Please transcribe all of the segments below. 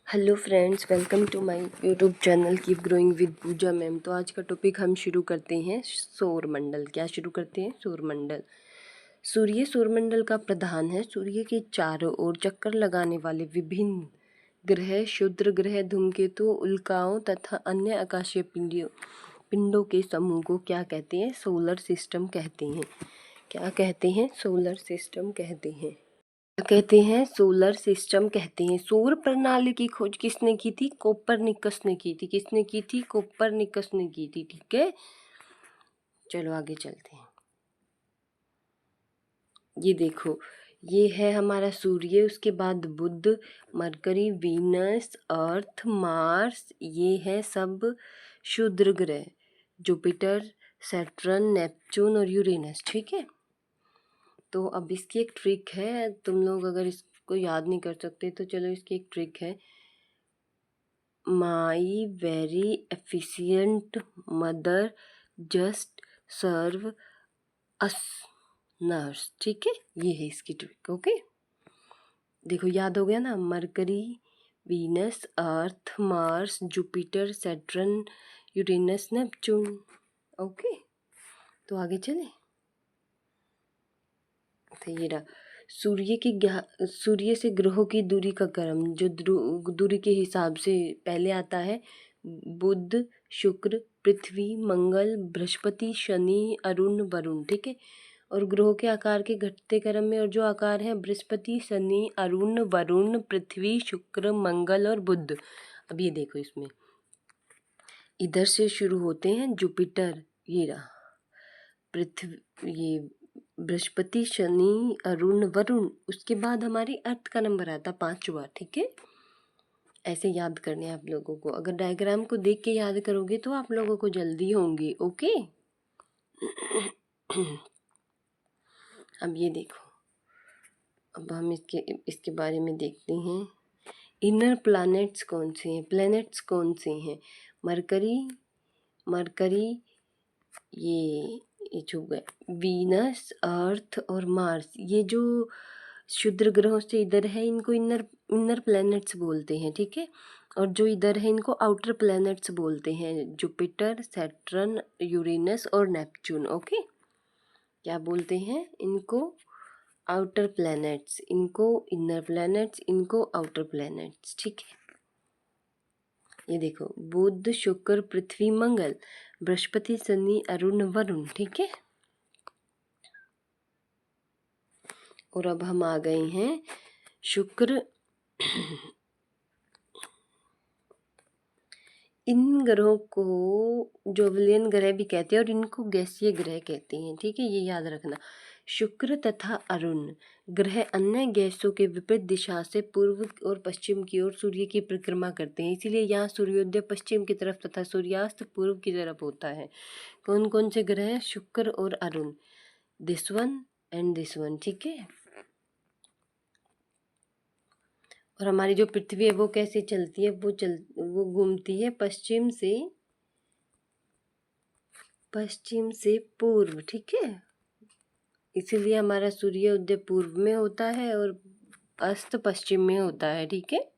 Hello friends, welcome to my YouTube channel keep growing with Pooja ma'am. तो आज का topic हम शुरू करते हैं सौरमंडल। क्या शुरू करते हैं? सौरमंडल। सूर्य सौरमंडल का प्रधान है। सूर्य के चारों ओर चक्कर लगाने वाले विभिन्न ग्रह, क्षुद्र ग्रह, धूमकेतु, उल्काओं तथा अन्य आकाशीय पिंडों के समूह को क्या कहते हैं? सोलर सिस्टम कहते हैं। क्या कहते हैं? सोलर सिस्टम कहते हैं। कहते हैं सोलर सिस्टम कहते हैं। सौर प्रणाली की खोज किसने की थी? कोपरनिकस ने की थी। किसने की थी? कोपरनिकस ने की थी। ठीक है, चलो आगे चलते हैं। ये देखो, ये है हमारा सूर्य, उसके बाद बुध, मरकरी, वीनस, अर्थ, मार्स, ये है सब क्षुद्र ग्रह, जुपिटर, सैटर्न, नेपच्यून और यूरेनस। ठीक है, तो अब इसकी एक ट्रिक है। तुम लोग अगर इसको याद नहीं कर सकते तो चलो, इसकी एक ट्रिक है। My very efficient mother just serve us nurse. ठीक है, ये है इसकी ट्रिक। ओके, देखो याद हो गया ना? Mercury, Venus, Earth, Mars, Jupiter, Saturn, Uranus, Neptune. Okay, तो आगे चले। तो ये रहा सूर्य से ग्रहों की दूरी का क्रम, जो दूरी के हिसाब से पहले आता है। बुध, शुक्र, पृथ्वी, मंगल, बृहस्पति, शनि, अरुण, वरुण। ठीक है, और ग्रहों के आकार के घटते क्रम में, और जो आकार है बृहस्पति, शनि, अरुण, वरुण, पृथ्वी, शुक्र, मंगल और बुध। अब ये देखो, इसमें इधर से शुरू होते हैं जुपिटर, ये रहा पृथ्वी, ये बृहस्पति, शनि, अरुण, वरुण, उसके बाद हमारी अर्थ का नंबर आता 5वां। ठीक है, ऐसे याद करने हैं आप लोगों को। अगर डायग्राम को देख के याद करोगे तो आप लोगों को जल्दी होंगे। ओके, अब ये देखो, अब हम इसके बारे में देखते हैं। इनर प्लैनेट्स कौन से हैं? प्लैनेट्स कौन से हैं? मरकरी, ये जो वीनस, अर्थ और मार्स, ये जो क्षुद्र ग्रहों से इधर है, इनको इनर प्लैनेट्स बोलते हैं। ठीक है, और जो इधर है इनको आउटर प्लैनेट्स बोलते हैं। जुपिटर, सैटर्न, यूरेनस और नेपच्यून। ओके, क्या बोलते हैं इनको? आउटर प्लैनेट्स, इनको इनर प्लैनेट्स, इनको आउटर प्लैनेट्स। ठीक है, ये देखो, बुध, शुक्र, पृथ्वी, मंगल, बृहस्पति, शनि, अरुण, वरुण। ठीक है, और अब हम आ गए हैं शुक्र। इन ग्रहों को जोवलियन ग्रह भी कहते हैं और इनको गैसीय ग्रह कहते हैं। ठीक है, ये याद रखना। शुक्र तथा अरुण ग्रह अन्य गैसों के विपरीत दिशा से पूर्व और पश्चिम की ओर सूर्य की परिक्रमा करते हैं, इसीलिए यहाँ सूर्योदय पश्चिम की तरफ तथा सूर्यास्त पूर्व की तरफ होता है। कौन कौन से ग्रह हैं? शुक्र और Arun, this one and this one. ठीक है, और हमारी जो पृथ्वी है वो कैसे चलती है? वो घूमती है पश्चिम से पूर्व। ठीक है, इसीलिए हमारा सूर्य उदय पूर्व में होता है और अस्त पश्चिम में होता है। ठीक है,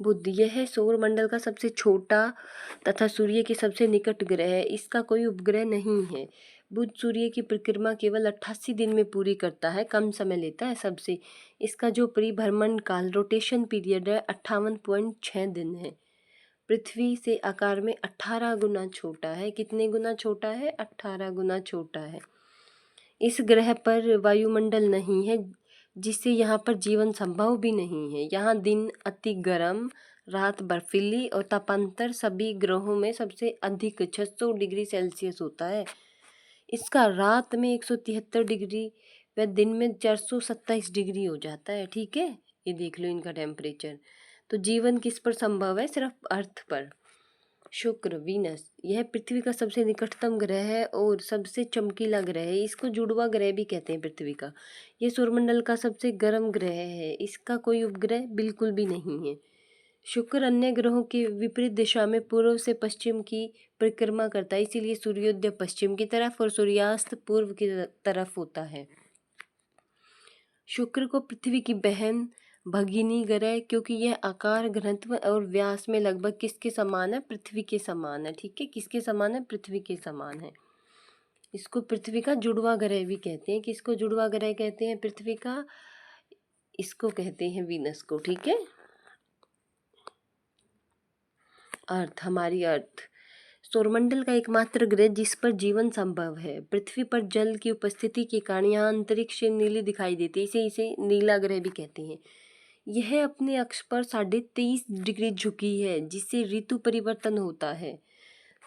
बुध, यह है सौर मंडल का सबसे छोटा तथा सूर्य के सबसे निकट ग्रह है। इसका कोई उपग्रह नहीं है। बुध सूर्य की परिक्रमा केवल 88 दिन में पूरी करता है, कम समय लेता है सबसे। इसका जो परिभ्रमण काल, रोटेशन पीरियड है, 58.6 दिन है। पृथ्वी से आकार में 18 गुना छोटा है। कितने गुना छोटा है? 18 गुना छोटा है। इस ग्रह पर वायुमंडल नहीं है, जिससे यहाँ पर जीवन संभव भी नहीं है। यहाँ दिन अति गर्म, रात बर्फीली और तापांतर सभी ग्रहों में सबसे अधिक 600 डिग्री सेल्सियस होता है। इसका रात में 173 डिग्री व दिन में 427 डिग्री हो जाता है। ठीक है, ये देख लो इनका टेम्परेचर। तो जीवन किस पर संभव है? सिर्फ अर्थ पर। शुक्र, वीनस, यह पृथ्वी का सबसे निकटतम ग्रह है और सबसे चमकीला ग्रह है। इसको जुड़वा ग्रह भी कहते हैं पृथ्वी का। यह सौरमंडल का सबसे गर्म ग्रह है। इसका कोई उपग्रह बिल्कुल भी नहीं है। शुक्र अन्य ग्रहों के विपरीत दिशा में पूर्व से पश्चिम की परिक्रमा करता है, इसीलिए सूर्योदय पश्चिम की तरफ और सूर्यास्त पूर्व की तरफ होता है। शुक्र को पृथ्वी की बहन भगिनी ग्रह, क्योंकि यह आकार, घनत्व और व्यास में लगभग किसके समान है? पृथ्वी के समान है। ठीक है, किसके समान है? पृथ्वी के समान है। इसको पृथ्वी का जुड़वा ग्रह भी कहते हैं। किसको जुड़वा ग्रह कहते हैं? पृथ्वी का। इसको कहते हैं वीनस को। ठीक है। अर्थ, हमारी अर्थ सौरमंडल का एकमात्र ग्रह जिस पर जीवन संभव है। पृथ्वी पर जल की उपस्थिति के कारण यहाँ अंतरिक्ष नीली दिखाई देती है, इसे नीला ग्रह भी कहते हैं। यह अपने अक्ष पर 23.5 डिग्री झुकी है, जिससे ऋतु परिवर्तन होता है।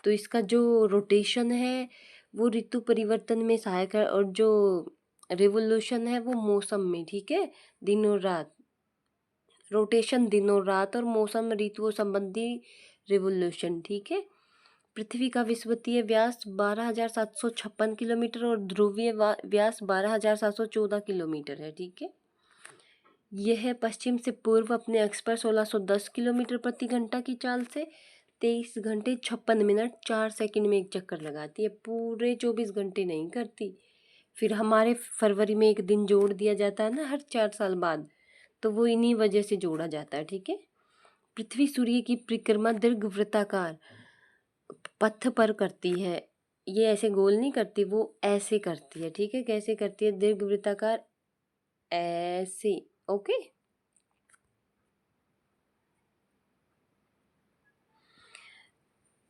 तो इसका जो रोटेशन है वो ऋतु परिवर्तन में सहायक है, और जो रिवोल्यूशन है वो मौसम में। ठीक है, दिन और रात, रोटेशन दिन और रात, और मौसम ऋतुओं संबंधी रिवोल्यूशन। ठीक है। पृथ्वी का विषुवतीय व्यास 12,756 किलोमीटर और ध्रुवीय व्यास 12,714 किलोमीटर है। ठीक है। यह पश्चिम से पूर्व अपने अक्ष पर 1610 किलोमीटर प्रति घंटा की चाल से 23 घंटे 56 मिनट 4 सेकंड में एक चक्कर लगाती है। पूरे 24 घंटे नहीं करती। फिर हमारे फरवरी में एक दिन जोड़ दिया जाता है ना, हर 4 साल बाद, तो वो इन्हीं वजह से जोड़ा जाता है। ठीक है। पृथ्वी सूर्य की परिक्रमा दीर्घवृत्ताकार पथ पर करती है। ये ऐसे गोल नहीं करती, वो ऐसे करती है। ठीक है, कैसे करती है? दीर्घवृत्ताकार, ऐसे। ओके।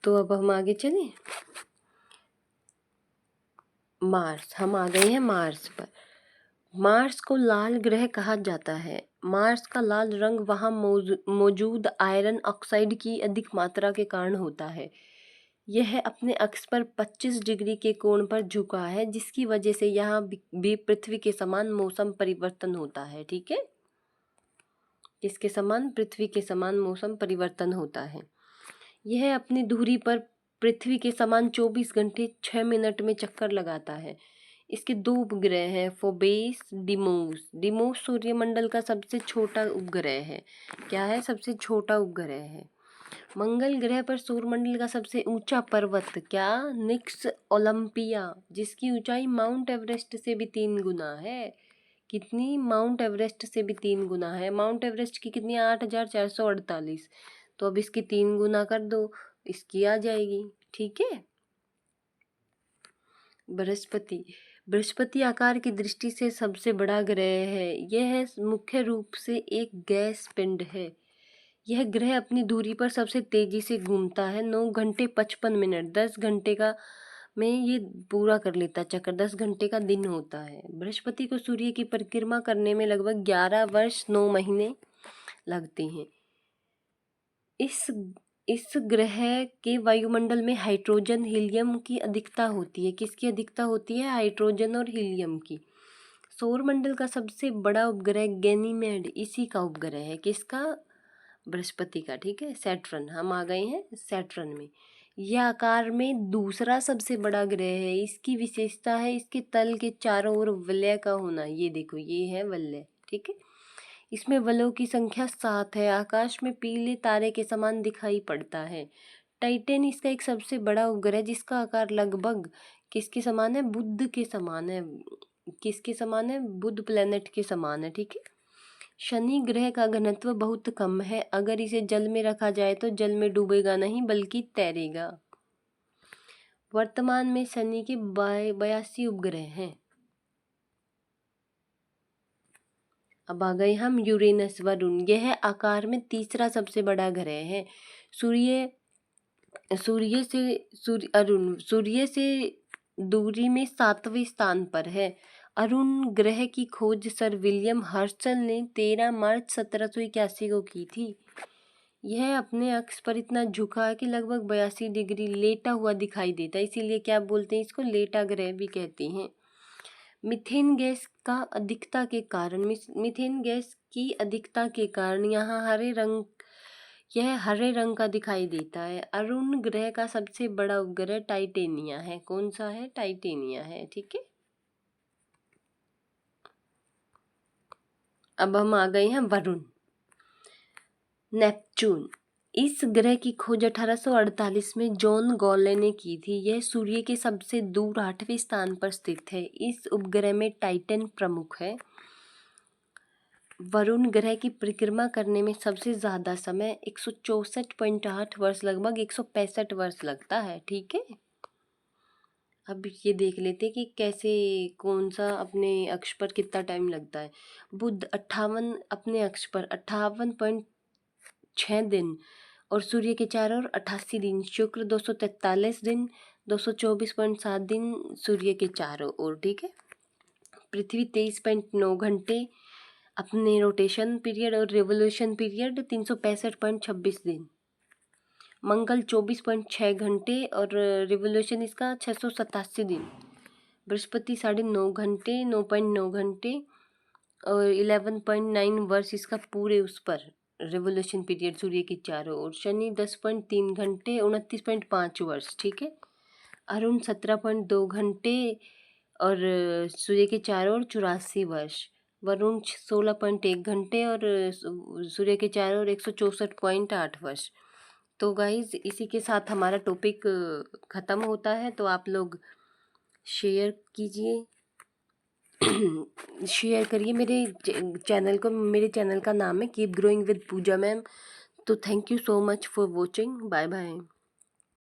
तो अब हम आगे चलें। मार्स, हम आ गए हैं मार्स पर। मार्स को लाल ग्रह कहा जाता है। मार्स का लाल रंग वहाँ मौजूद आयरन ऑक्साइड की अधिक मात्रा के कारण होता है। यह अपने अक्ष पर 25 डिग्री के कोण पर झुका है, जिसकी वजह से यहाँ भी पृथ्वी के समान मौसम परिवर्तन होता है। ठीक है, किसके समान? पृथ्वी के समान मौसम परिवर्तन होता है। यह अपनी धुरी पर पृथ्वी के समान 24 घंटे 6 मिनट में चक्कर लगाता है। इसके 2 उपग्रह हैं, फोबेस, डिमोस। डिमोस सूर्यमंडल का सबसे छोटा उपग्रह है। क्या है? सबसे छोटा उपग्रह है। मंगल ग्रह पर सौरमंडल का सबसे ऊंचा पर्वत, क्या? निक्स ओलंपिया, जिसकी ऊंचाई माउंट एवरेस्ट से भी 3 गुना है। कितनी? माउंट एवरेस्ट से भी 3 गुना है। माउंट एवरेस्ट की कितनी? 8,448। तो अब इसकी 3 गुना कर दो, इसकी आ जाएगी। ठीक है। बृहस्पति, बृहस्पति आकार की दृष्टि से सबसे बड़ा ग्रह है। यह मुख्य रूप से एक गैस पिंड है। यह ग्रह अपनी दूरी पर सबसे तेजी से घूमता है। 9 घंटे 55 मिनट 10 घंटे का में ये पूरा कर लेता चक्कर। 10 घंटे का दिन होता है। बृहस्पति को सूर्य की परिक्रमा करने में लगभग 11 वर्ष 9 महीने लगते हैं। इस ग्रह के वायुमंडल में हाइड्रोजन, हीलियम की अधिकता होती है। किसकी अधिकता होती है? हाइड्रोजन और हीलियम की। सौरमंडल का सबसे बड़ा उपग्रह गैनीमेड इसी का उपग्रह है। किसका? बृहस्पति का। ठीक है। सैटर्न, हम आ गए हैं सैटर्न में। यह आकार में दूसरा सबसे बड़ा ग्रह है। इसकी विशेषता है इसके तल के चारों ओर वलय का होना। ये देखो, ये है वलय। ठीक है। इसमें वलयों की संख्या 7 है। आकाश में पीले तारे के समान दिखाई पड़ता है। टाइटन इसका एक सबसे बड़ा उपग्रह, जिसका आकार लगभग किसके समान है? बुध के समान है। किसके समान है? बुध प्लेनेट के समान है। ठीक है। शनि ग्रह का घनत्व बहुत कम है। अगर इसे जल में रखा जाए तो जल में डूबेगा नहीं, बल्कि तैरेगा। वर्तमान में शनि के 82 उपग्रह हैं। अब आ गए हम यूरेनस, वरुण। यह आकार में तीसरा सबसे बड़ा ग्रह है। सूर्य से दूरी में 7वें स्थान पर है। अरुण ग्रह की खोज सर विलियम हर्शल ने 13 मार्च 1781 को की थी। यह अपने अक्ष पर इतना झुका है कि लगभग 82 डिग्री लेटा हुआ दिखाई देता है। इसीलिए क्या बोलते हैं इसको? लेटा ग्रह भी कहते हैं। मीथेन गैस की अधिकता के कारण यह हरे रंग का दिखाई देता है। अरुण ग्रह का सबसे बड़ा उपग्रह टाइटेनिया है। कौन सा है? टाइटेनिया है। ठीक है। अब हम आ गए हैं वरुण, नेपच्यून। इस ग्रह की खोज 1848 में जॉन गॉले ने की थी। यह सूर्य के सबसे दूर 8वें स्थान पर स्थित है। इस उपग्रह में टाइटन प्रमुख है। वरुण ग्रह की परिक्रमा करने में सबसे ज़्यादा समय 164.8 वर्ष, लगभग 165 वर्ष लगता है। ठीक है, अब ये देख लेते कि कैसे कौन सा अपने अक्ष पर कितना टाइम लगता है। बुध 58 अपने अक्ष पर 58.6 दिन और सूर्य के चारों ओर 88 दिन। शुक्र 243 दिन 224.7 दिन सूर्य के चारों ओर। ठीक है, पृथ्वी 23.9 घंटे अपने रोटेशन पीरियड और रिवोल्यूशन पीरियड 365.26 दिन। मंगल 24.6 घंटे और रिवोल्यूशन इसका 687 दिन। बृहस्पति 9.5 घंटे 9.9 घंटे और 11.9 वर्ष इसका पूरे उस पर रिवोल्यूशन पीरियड सूर्य के चारों ओर। शनि 10.3 घंटे 29.5 वर्ष। ठीक है, अरुण 17.2 घंटे और सूर्य के चारों ओर 84 वर्ष। वरुण 16.1 घंटे और सूर्य के चारों ओर 164.8 वर्ष। तो गाइज इसी के साथ हमारा टॉपिक ख़त्म होता है। तो आप लोग शेयर कीजिए, शेयर करिए मेरे चैनल को। मेरे चैनल का नाम है keep growing with Pooja ma'am. तो thank you so much for watching. Bye bye.